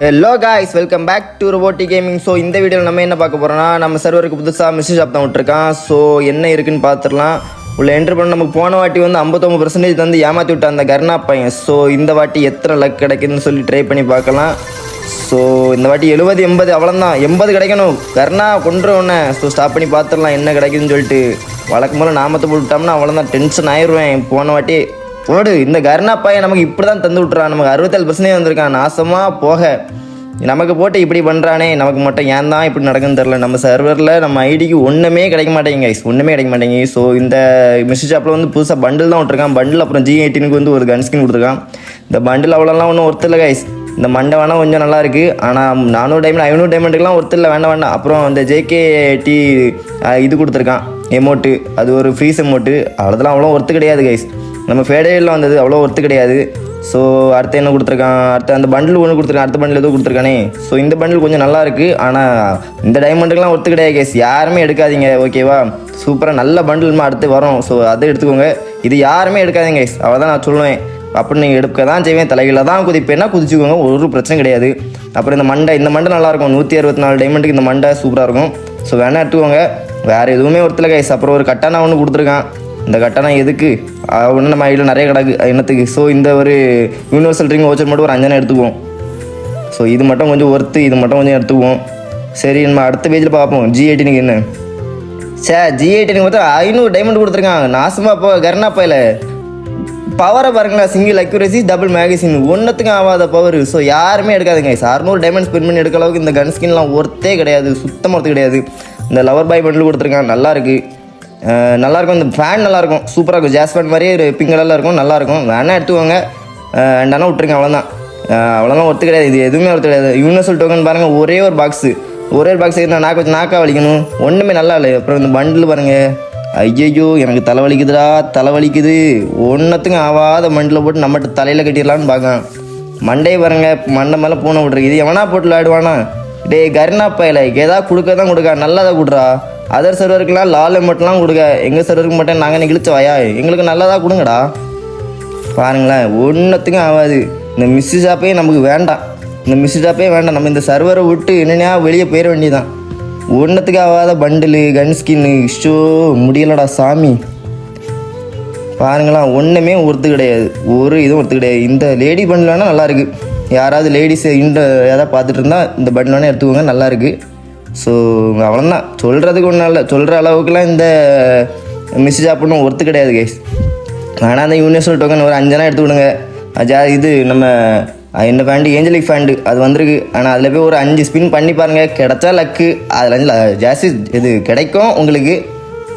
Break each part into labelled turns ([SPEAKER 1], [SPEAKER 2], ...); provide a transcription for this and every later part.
[SPEAKER 1] Hello guys, welcome back to robotic gaming. So இந்த வீடியோவில் நம்ம என்ன பார்க்க போகிறோம்னா, நம்ம சர்வருக்கு புதுசாக மெசேஜ் ஆப் தான் விட்டுருக்கான். ஸோ என்ன இருக்குன்னு பார்த்துடலாம். உள்ள என்ட்ரு பண்ண நமக்கு போன வாட்டி வந்து 59% வந்து ஏமாற்றி விட்ட அந்த கர்ணா பையன். ஸோ இந்த வாட்டி எத்தனை லக் கிடைக்குதுன்னு சொல்லி ட்ரை பண்ணி பார்க்கலாம். ஸோ இந்த வாட்டி 70 80 அவ்வளோதான், 80 கிடைக்கணும். கர்ணா கொண்டு ஒன்று. ஸோ ஸ்டாப் பண்ணி பார்த்துடலாம் என்ன கிடைக்குதுன்னு சொல்லிட்டு. வழக்கம் போல் நாமத்தை போட்டுட்டோம்னா அவ்வளோதான், டென்ஷன் ஆயிடுவேன். போன வாட்டி போடு, இந்த கர்ணா பையன் நமக்கு இப்படி தான் தந்து விட்றான். நமக்கு 67% வந்திருக்கான். நாசமாக போக நமக்கு போட்டு இப்படி பண்ணுறானே, நமக்கு மட்டும் ஏன் தான் இப்படி நடக்குன்னு தெரில. நம்ம சர்வரில் நம்ம ஐடிக்கு ஒன்றுமே கிடைக்க மாட்டேங்க கைஸ், ஒன்றுமே கிடைக்க மாட்டேங்க. ஸோ இந்த மெசேஜ் ஆப்பில் வந்து புதுசாக பண்டில் தான் விட்ருக்கான். பண்டில் அப்புறம் G18 வந்து ஒரு கன் ஸ்கின் கொடுத்துருக்கான். இந்த பண்டில் அவ்வளோலாம் ஒன்றும் ஒர்த்து இல்லை கைஸ். இந்த மண்டை வேணால் கொஞ்சம் நல்லா இருக்குது, ஆனால் 400 டைமண்ட் 500 டைமண்ட்டுக்கெலாம் ஒர்த்து இல்லை, வேண்டாம் வேண்டாம். அப்புறம் இந்த JKT இது கொடுத்துருக்கான் எமோட்டு, அது ஒரு ஃப்ரீஸ் எமோட்டு. அதெல்லாம் அவ்வளோ ஒர்த்து கிடையாது கைஸ். நம்ம ஃபேடேயில் வந்தது அவ்வளோ ஒர்த்து கிடையாது. ஸோ அடுத்து என்ன கொடுத்துருக்கான், அடுத்து அந்த பண்டில் ஒன்று கொடுத்துருக்கான், அடுத்த பண்டில் எதுவும் கொடுத்துருக்கானே. ஸோ இந்த பண்டில் கொஞ்சம் நல்லா இருக்குது, ஆனால் இந்த டைமண்டுக்கெலாம் ஒர்த்து கிடையாது கேஸ். யாருமே எடுக்காதீங்க, ஓகேவா? சூப்பராக நல்ல பண்டில் அடுத்து வரும். ஸோ அதை எடுத்துக்கோங்க. இது யாருமே எடுக்காதீங்க கேஸ், அவள் தான் நான் சொல்லுவேன். அப்படி நீங்கள் எடுக்க தான் செய்வேன், தலைகளில் தான் குதிப்பேன்னா குதிச்சுக்கோங்க, ஒரு பிரச்சனை கிடையாது. அப்புறம் இந்த மண்டை நல்லாயிருக்கும். 164 டைமண்டுக்கு இந்த மண்டை சூப்பராக இருக்கும். ஸோ வேணால் எடுத்துக்கோங்க. வேறு எதுவுமே ஒருத்தல கைஸ். அப்புறம் ஒரு கட்டானா ஒன்று கொடுத்துருக்கான். இந்த கட்டானா எதுக்கு ஒன்று, நம்ம ஐடியில் நிறைய கிடக்கு என்னத்துக்கு. ஸோ இந்த ஒரு யூனிவர்சல் ரிங் ஓச்சர் மட்டும் ஒரு 5 எடுத்துக்குவோம். ஸோ இது மட்டும் கொஞ்சம் ஒர்த்து, இது மட்டும் கொஞ்சம் எடுத்துக்குவோம். சரி, நம்ம அடுத்த பேஜில் பார்ப்போம். G18 என்ன G18 பார்த்தா 500 டைமண்ட் கொடுத்துருக்காங்க. நாசமாக போ கர்ணா பையில. பவரை பாருங்களேன், சிங்கிள் அக்யூரசி, டபுள் மேகசின், ஒன்றுத்துக்கும் ஆகாத பவர். ஸோ யாருமே எடுக்காதுங்க. 600 டைமண்ட் ஸ்பெண்ட் பண்ணி எடுக்க அளவுக்கு இந்த கன் ஸ்கின்லாம் ஒர்த்தே கிடையாது, சுத்தமாக ஒர்த்து கிடையாது. இந்த லவர் பாய் பண்டில் கொடுத்துருக்கான், நல்லாயிருக்கு, நல்லாயிருக்கும். இந்த ஃபேன் நல்லாயிருக்கும், சூப்பராக இருக்கும். ஜாஸ் ஃபேன் மாதிரியே ஒரு பிங்க் கலரில் இருக்கும், நல்லாயிருக்கும். வேணால் எடுத்துக்கோங்க, வேண்டானா விட்டுருங்க, அவ்வளோதான். அவ்வளோதான் ஒர்த்து கிடையாது, இது எதுவுமே ஒர்த்து கிடையாது. யூனிவர்சல் டோக்கன் பாருங்கள், ஒரே ஒரு பாக்ஸ் இருந்தால் நாக்கா வலிக்கணும், ஒன்றுமே நல்லா இல்லை. அப்புறம் இந்த பண்டில் பாருங்கள், ஐயோ எனக்கு தலைவலிக்குதுடா, தலைவலிக்குது. ஒன்றுத்துக்கும் ஆகாத மண்டில் போட்டு நம்மகிட்ட தலையில் கட்டிடலான்னு பார்க்கலாம். மண்டையை பாருங்கள், மண்டை மேலே பூனை விட்ருக்கு. இது எவனா போட்டு விளையாடுவானா? டே கர்ணா பையில ஏதாவது கொடுக்க தான் கொடுக்கா, நல்லதாக கொடுறா. அதர் சர்வருக்குலாம் லால் மட்டும்லாம் கொடுக்க, எங்கள் சர்வருக்கு மட்டும் நாங்கள் நெகிழிச்ச வாயா, எங்களுக்கு நல்லதாக கொடுங்கடா. பாருங்களேன், ஒன்றுத்துக்கும் ஆகாது. இந்த மெசேஜ் ஆப்பே நமக்கு வேண்டாம், இந்த மெசேஜ் ஆப்பே வேண்டாம். நம்ம இந்த சர்வரை விட்டு என்னென்னா வெளியே போயிட வேண்டியதான். ஒன்றுத்துக்கு ஆகாத பண்டிலு, கன் ஸ்கின்னு, ஷோ முடியலடா சாமி. பாருங்களா, ஒன்றுமே ஒர்த்து கிடையாது, ஒரு இதுவும் ஒர்த்து கிடையாது. இந்த லேடி பண்டில் வேணால் நல்லாயிருக்கு. யாராவது லேடிஸ் இந்த எதாவது பார்த்துட்டு இருந்தால் இந்த பண்டில் வேணால் எடுத்துக்கோங்க, நல்லாயிருக்கு. ஸோ அவ்வளோதான், சொல்கிறதுக்கு ஒன்றும் இல்லை. சொல்கிற அளவுக்குலாம் இந்த மெசேஜ் ஆப்புன்னு ஒர்த்து கிடையாது கைஸ். ஆனால் அந்த யூனிவர்சல் டோக்கன் ஒரு 5 எடுத்து விடுங்க. இது நம்ம என்ன ஃபேண்டு, ஏஞ்சலிக் ஃபேண்டு, அது வந்திருக்கு. ஆனால் அதில் போய் ஒரு 5 ஸ்பின் பண்ணி பாருங்கள், கிடச்சா லக்கு. அதில் ஜாஸ்தி இது கிடைக்கும் உங்களுக்கு.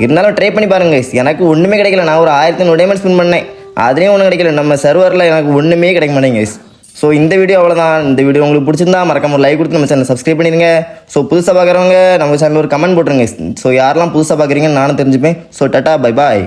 [SPEAKER 1] இருந்தாலும் ட்ரை பண்ணி பாருங்க கைஸ். எனக்கு ஒன்றுமே கிடைக்கல. நான் ஒரு 1100 டைமண்ட் ஸ்பின் பண்ணேன், அதுலேயும் ஒன்றும் கிடைக்கல. நம்ம சர்வரில் எனக்கு ஒன்றுமே கிடைக்க மாட்டேங்க கைஸ். ஸோ இந்த வீடியோ அவ்வளோதான். இந்த வீடியோ உங்களுக்கு பிடிச்சிருந்தா மறக்காம ஒரு லைக் கொடுத்து நம்ம சேனலை சப்ஸ்கிரைப் பண்ணிடுங்க. ஸோ புதுசாக பார்க்குறவங்க நம்ம சேனலில் ஒரு கமெண்ட் போட்டுருங்க. ஸோ யாரெல்லாம் புதுசாக பார்க்குறீங்கன்னு நானும் தெரிஞ்சுப்பேன். ஸோ டாட்டா, பை பாய்.